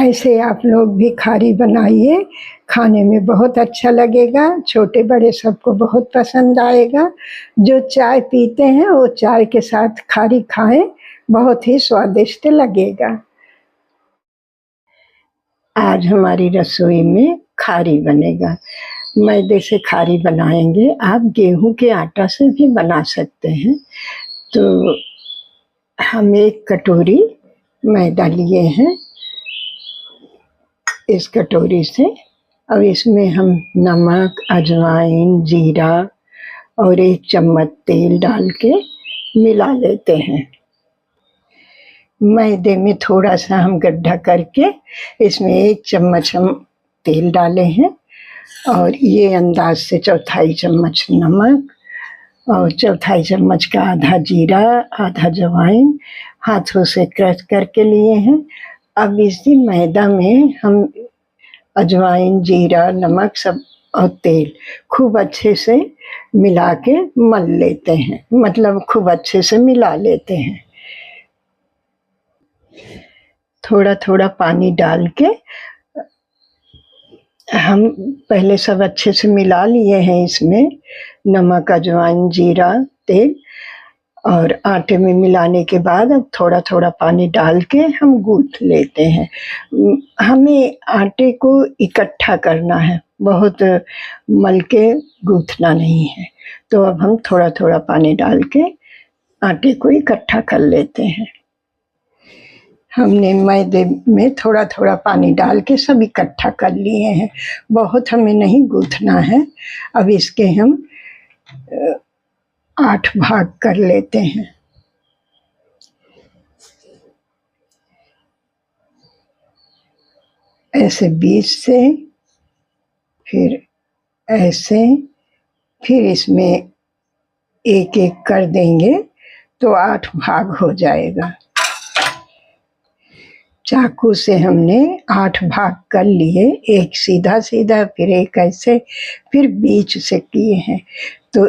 ऐसे आप लोग भी खारी बनाइए, खाने में बहुत अच्छा लगेगा, छोटे बड़े सबको बहुत पसंद आएगा। जो चाय पीते हैं वो चाय के साथ खारी खाएं, बहुत ही स्वादिष्ट लगेगा। आज हमारी रसोई में खारी बनेगा। मैदे से खारी बनाएंगे, आप गेहूं के आटा से भी बना सकते हैं। तो हम 1 कटोरी मैदा लिए हैं। इस कटोरी से अब इसमें हम नमक, अजवाइन, जीरा और 1 चम्मच तेल डाल के मिला लेते हैं। मैदे में थोड़ा सा हम गड्ढा करके इसमें 1 चम्मच हम तेल डाले हैं और ये अंदाज से 1/4 चम्मच नमक और 1/4 चम्मच का आधा जीरा, आधा अजवाइन हाथों से क्रश करके लिए हैं। अब इसी मैदा में हम अजवाइन, जीरा, नमक सब और तेल खूब अच्छे से मिला के मल लेते हैं, मतलब खूब अच्छे से मिला लेते हैं। थोड़ा थोड़ा पानी डाल के हम पहले सब अच्छे से मिला लिए हैं। इसमें नमक, अजवाइन, जीरा, तेल और आटे में मिलाने के बाद अब थोड़ा थोड़ा पानी डाल के हम गूँथ लेते हैं। हमें आटे को इकट्ठा करना है, बहुत मल के गूँथना नहीं है। तो अब हम थोड़ा थोड़ा पानी डाल के आटे को इकट्ठा कर लेते हैं। हमने मैदे में थोड़ा थोड़ा पानी डाल के सब इकट्ठा कर लिए हैं, बहुत हमें नहीं गूँथना है। अब इसके हम 8 भाग कर लेते हैं। ऐसे 20 से, फिर ऐसे, फिर इसमें 1-1 कर देंगे तो 8 भाग हो जाएगा। चाकू से हमने 8 भाग कर लिए, एक सीधा सीधा, फिर एक ऐसे, फिर बीच से किए हैं। तो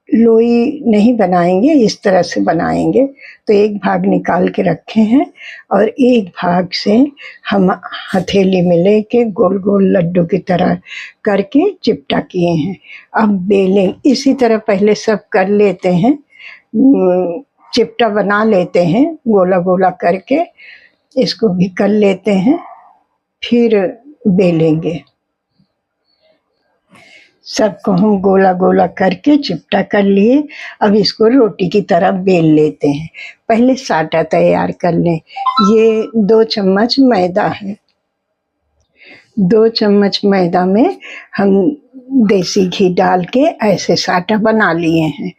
लोई नहीं बनाएंगे, इस तरह से बनाएंगे। तो 1 भाग निकाल के रखे हैं और 1 भाग से हम हथेली में लेके गोल गोल लड्डू की तरह करके चिपटा किए हैं। अब बेलें इसी तरह पहले सब कर लेते हैं, चिपटा बना लेते हैं, गोला गोला करके इसको भी कर लेते हैं, फिर बेलेंगे। सबको हम गोला गोला करके चिपटा कर लिए। अब इसको रोटी की तरह बेल लेते हैं। पहले साटा तैयार कर लें। ये 2 चम्मच मैदा है। 2 चम्मच मैदा में हम देसी घी डाल के ऐसे साटा बना लिए हैं।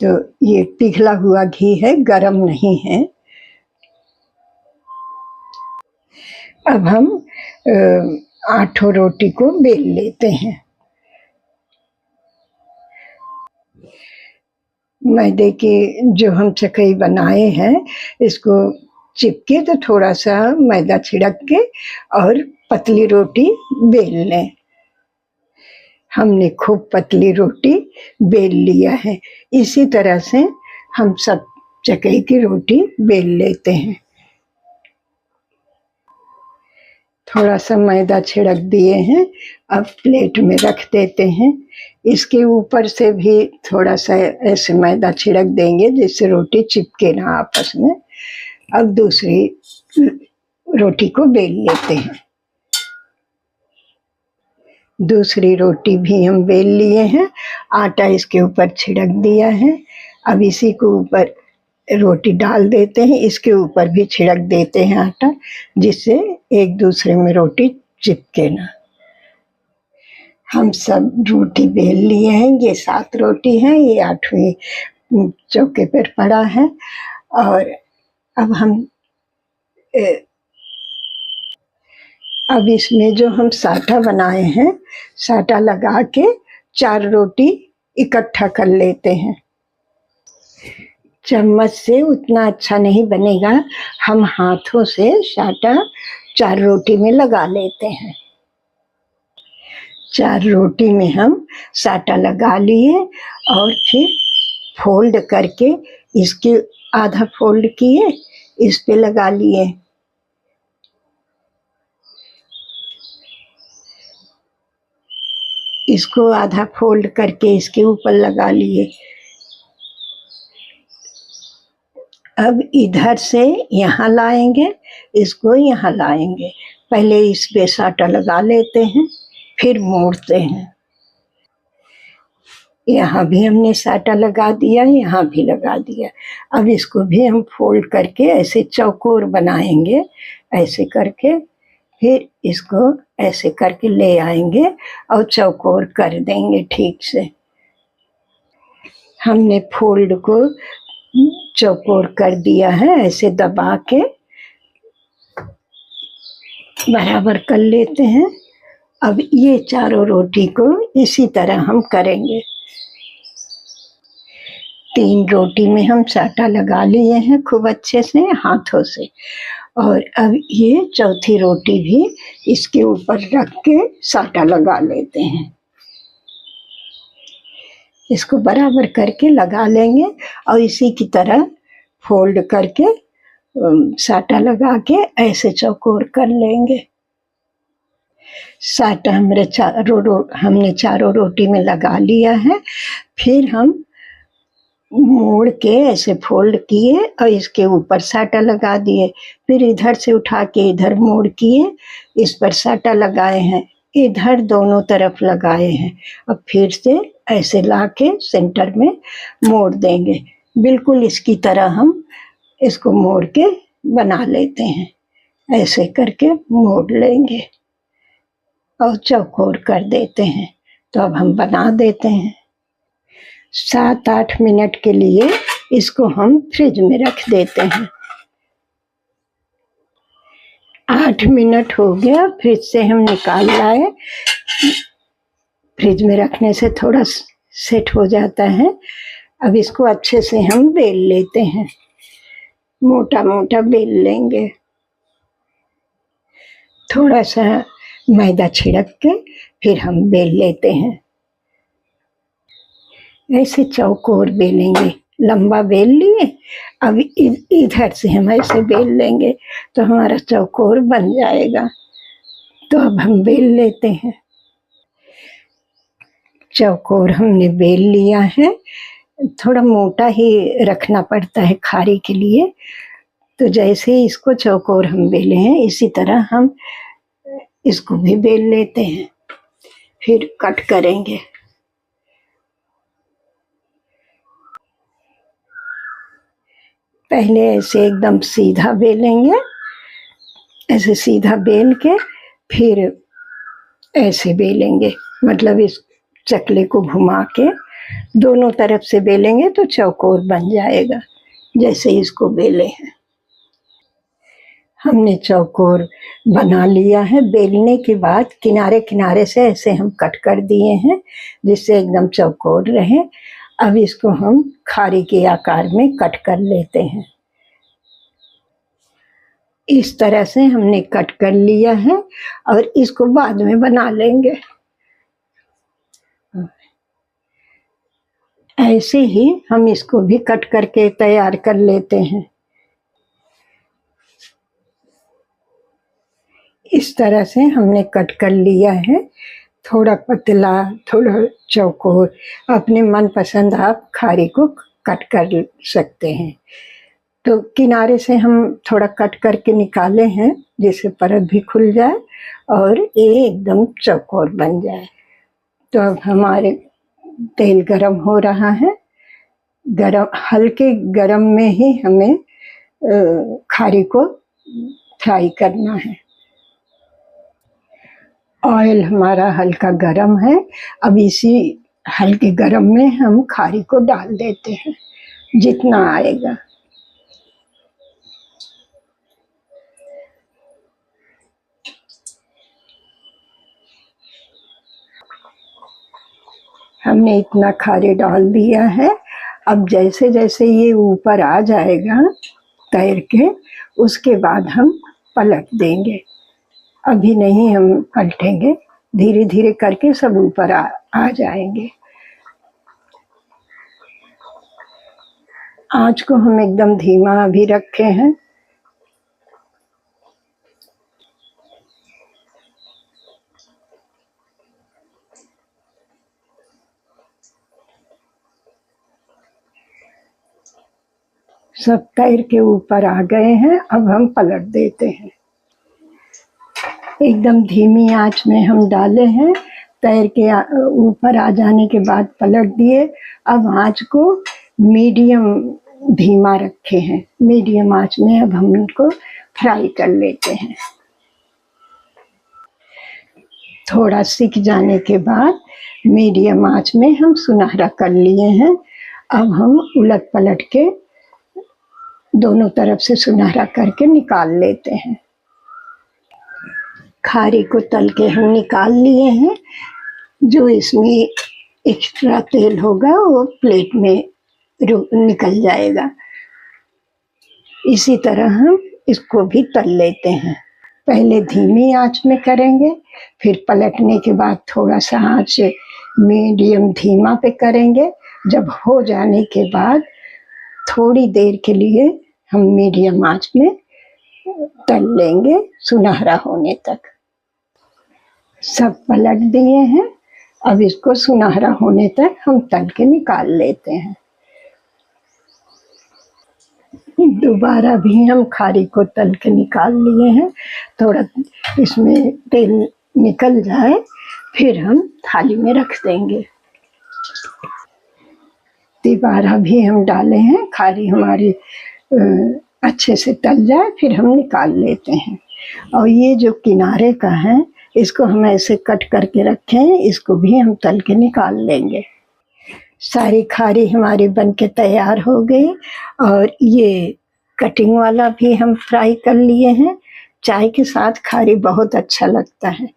तो ये पिघला हुआ घी है, गरम नहीं है। अब हम 8 रोटी को बेल लेते हैं। मैदे की जो हम चकई बनाए हैं, इसको चिपके तो थोड़ा सा मैदा छिड़क के और पतली रोटी बेल लें। हमने खूब पतली रोटी बेल लिया है। इसी तरह से हम सब चकई की रोटी बेल लेते हैं। थोड़ा सा मैदा छिड़क दिए हैं, अब प्लेट में रख देते हैं। इसके ऊपर से भी थोड़ा सा ऐसे मैदा छिड़क देंगे जिससे रोटी चिपके ना आपस में। अब दूसरी रोटी को बेल लेते हैं। दूसरी रोटी भी हम बेल लिए हैं, आटा इसके ऊपर छिड़क दिया है। अब इसी को ऊपर रोटी डाल देते हैं, इसके ऊपर भी छिड़क देते हैं आटा, जिससे एक दूसरे में रोटी चिपके ना। हम सब रोटी बेल लिए हैं। ये 7 रोटी हैं, ये 8वीं चौके पर पड़ा है। और अब इसमें जो हम साटा बनाए हैं, साटा लगा के 4 रोटी इकट्ठा कर लेते हैं। चम्मच से उतना अच्छा नहीं बनेगा, हम हाथों से साटा 4 रोटी में लगा लेते हैं। 4 रोटी में हम साटा लगा लिए और फिर फोल्ड करके इसके आधा फोल्ड किए, इस पे लगा लिए। इसको आधा फोल्ड करके इसके ऊपर लगा लिए। अब इधर से यहाँ लाएंगे, इसको यहाँ लाएंगे। पहले इस पे साटा लगा लेते हैं, फिर मोड़ते हैं। यहाँ भी हमने साटा लगा दिया, यहाँ भी लगा दिया। अब इसको भी हम फोल्ड करके ऐसे चौकोर बनाएंगे, ऐसे करके फिर इसको ऐसे करके ले आएंगे और चौकोर कर देंगे ठीक से। हमने फोल्ड को चौकोर कर दिया है, ऐसे दबा के बराबर कर लेते हैं। अब ये चारों रोटी को इसी तरह हम करेंगे। 3 रोटी में हम साटा लगा लिए हैं खूब अच्छे से हाथों से, और अब ये चौथी रोटी भी इसके ऊपर रख के साटा लगा लेते हैं। इसको बराबर करके लगा लेंगे और इसी की तरह फोल्ड करके साटा लगा के ऐसे चौकोर कर लेंगे। साटा हमने चारों रोटी में लगा लिया है। फिर हम मोड़ के ऐसे फोल्ड किए और इसके ऊपर साटा लगा दिए। फिर इधर से उठा के इधर मोड़ किए, इस पर साटा लगाए हैं, इधर दोनों तरफ लगाए हैं। अब फिर से ऐसे लाके सेंटर में मोड़ देंगे। बिल्कुल इसकी तरह हम इसको मोड़ के बना लेते हैं। ऐसे करके मोड़ लेंगे और चौकोर कर देते हैं। तो अब हम बना देते हैं। 7-8 मिनट के लिए इसको हम फ्रिज में रख देते हैं। 8 मिनट हो गया, फ्रिज से हम निकाल लाए। फ्रिज में रखने से थोड़ा सेट हो जाता है। अब इसको अच्छे से हम बेल लेते हैं, मोटा मोटा बेल लेंगे। थोड़ा सा मैदा छिड़क के फिर हम बेल लेते हैं। ऐसे चौकोर बेलेंगे, लंबा बेल लिए। अब इधर से हम ऐसे बेल लेंगे तो हमारा चौकोर बन जाएगा। तो अब हम बेल लेते हैं। चौकोर हमने बेल लिया है। थोड़ा मोटा ही रखना पड़ता है खारी के लिए। तो जैसे इसको चौकोर हम बेले हैं, इसी तरह हम इसको भी बेल लेते हैं, फिर कट करेंगे। पहले ऐसे एकदम सीधा बेलेंगे, ऐसे सीधा बेल के फिर ऐसे बेलेंगे, मतलब इस चकले को घुमा के दोनों तरफ से बेलेंगे तो चौकोर बन जाएगा, जैसे इसको बेले हैं। हमने चौकोर बना लिया है। बेलने के बाद किनारे किनारे से ऐसे हम कट कर दिए हैं, जिससे एकदम चौकोर रहे। अब इसको हम खारी के आकार में कट कर लेते हैं। इस तरह से हमने कट कर लिया है और इसको बाद में बना लेंगे। ऐसे ही हम इसको भी कट करके तैयार कर लेते हैं। इस तरह से हमने कट कर लिया है, थोड़ा पतला, थोड़ा चौकोर, अपने मनपसंद आप खारी को कट कर सकते हैं। तो किनारे से हम थोड़ा कट करके निकाले हैं, जिससे परत भी खुल जाए और ये एकदम चौकोर बन जाए। तो अब हमारे तेल गरम हो रहा है। गरम, हल्के गरम में ही हमें खारी को फ्राई करना है। ऑयल हमारा हल्का गरम है। अब इसी हल्के गरम में हम खारी को डाल देते हैं, जितना आएगा। हमने इतना खारी डाल दिया है। अब जैसे जैसे ये ऊपर आ जाएगा तैर के, उसके बाद हम पलट देंगे। अभी नहीं हम पलटेंगे, धीरे धीरे करके सब ऊपर आ जाएंगे। आँच को हम एकदम धीमा अभी रखे हैं। सब तैर के ऊपर आ गए हैं। अब हम पलट देते हैं। एकदम धीमी आंच में हम डाले हैं। तैर के ऊपर आ जाने के बाद पलट दिए। अब आंच को मीडियम धीमा रखे हैं। मीडियम आंच में अब हम इनको फ्राई कर लेते हैं। थोड़ा सिक जाने के बाद मीडियम आंच में हम सुनहरा कर लिए हैं। अब हम उलट पलट के दोनों तरफ से सुनहरा करके निकाल लेते हैं। खारी को तल के हम निकाल लिए हैं। जो इसमें एक्स्ट्रा तेल होगा वो प्लेट में निकल जाएगा। इसी तरह हम इसको भी तल लेते हैं। पहले धीमी आंच में करेंगे, फिर पलटने के बाद थोड़ा सा आंच मीडियम धीमा पे करेंगे। जब हो जाने के बाद थोड़ी देर के लिए हम मीडियम आंच में तल लेंगे सुनहरा होने तक। सब पलट दिए हैं। अब इसको सुनहरा होने तक हम तल के निकाल लेते हैं। दोबारा भी हम खारी को तल के निकाल लिए हैं। थोड़ा इसमें तेल निकल जाए फिर हम थाली में रख देंगे। दोबारा भी हम डाले हैं। खारी हमारी अच्छे से तल जाए फिर हम निकाल लेते हैं। और ये जो किनारे का है इसको हम ऐसे कट करके रखे हैं। इसको भी हम तल के निकाल लेंगे। सारी खारी हमारी बनके तैयार हो गई। और ये कटिंग वाला भी हम फ्राई कर लिए हैं। चाय के साथ खारी बहुत अच्छा लगता है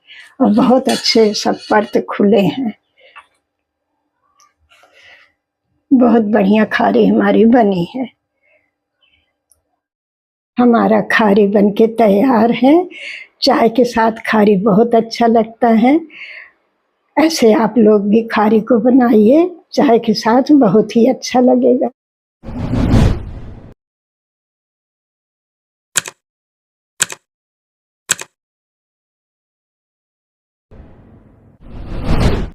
और बहुत अच्छे सब परत खुले हैं। बहुत बढ़िया खारी हमारी बनी है। हमारा खारी बनके तैयार है। चाय के साथ खारी बहुत अच्छा लगता है। ऐसे आप लोग भी खारी को बनाइए, चाय के साथ बहुत ही अच्छा लगेगा।